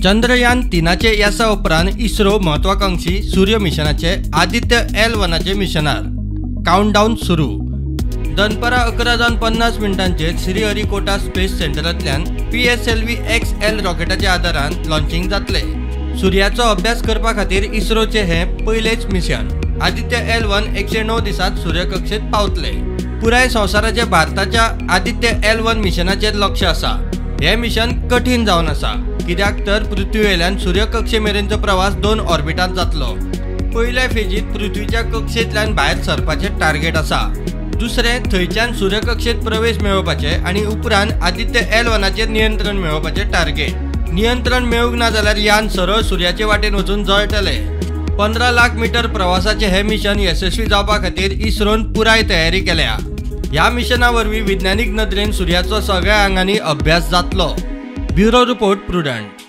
चंद्रयान 3चे येसा उपरांत इस्रो महत्वाकांक्षी सूर्य मिशनाचे आदित्य L1चे मिशनार काउंटडाऊन सुरू। दनपारा 11:50 श्रीहरिकोटा स्पेस सेंटरांतल्यान PSLV XL रॉकेटाचे आदारान लॉन्चिंग जातले। सूर्याचो अभ्यास करपा खातीर इस्रोचे हे पयलेच मिशन। आदित्य L1 109 दिसात सूर्यकक्षेत पावतले। पुराय संवसाराचे भारताच्या आदित्य L1 मिशनाचेर लक्ष आसा। हे मिशन कठीण जावन आसा, कित्याक तर पृथ्वीवेल्यान सूर्यकक्षे मेरेनचो प्रवास 2 ऑर्बिटांत जातलो। पयल्या फेजीत पृथ्वीच्या कक्षेंतल्यान भायर सरपाचे टार्गेट आसा। दुसरे थंयच्यान सूर्यकक्षेत प्रवेश मेळोवपाचे आनी उपरांत आदित्य L1चेर नियंत्रण मेळोवपाचे टार्गेट। नियंत्रण मेळूंक ना जाल्यार यान सरळ सूर्याचे वाटेन वचून जळटले। 15 लाख मीटर प्रवासाचे हे मिशन यशस्वी जावपा खातीर इस्रोन पुराय तयारी केल्या। ह्या मिशना वरवीं विज्ञानीक नदरेन सूर्याचो सगळ्या आंगांनी अभ्यास जातलो। Bureau report prudent.